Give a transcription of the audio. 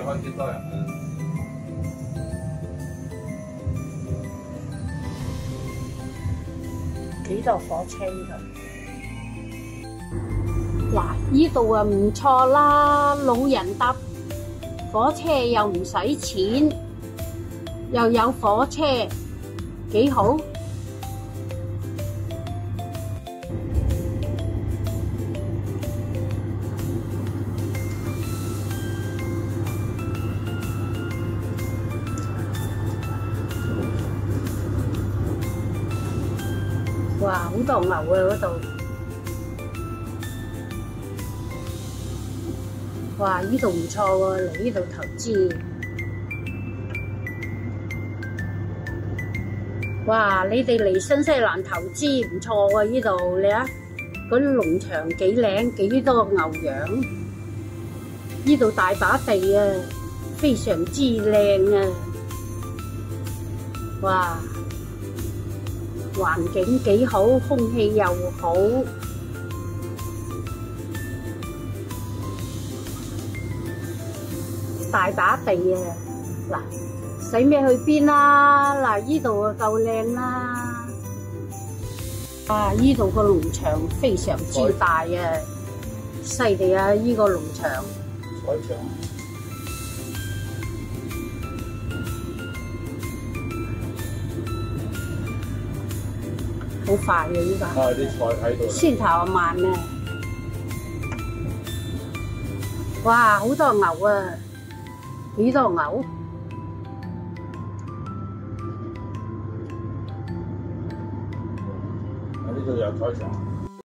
開幾多人啊？幾多火車呢度？嗱，呢度啊唔錯啦，老人搭火車又唔使錢，又有火車，幾好。哇，好多牛啊嗰度！哇，呢度唔錯喎，嚟呢度投資。哇，你哋嚟新西蘭投資唔錯喎，呢度你啊，嗰啲農場幾靚，幾多牛羊。呢度大把地啊，非常之靚啊！哇！環境幾好，空氣又好，大把地啊！嗱，使咩去邊啦？嗱，依度啊夠靚啦！啊，依度個農場非常之大啊，犀利啊！依個農場。採場。好快啊！依家啲菜喺度。先頭慢啊！哇，好多牛啊！幾多牛？呢度有採場。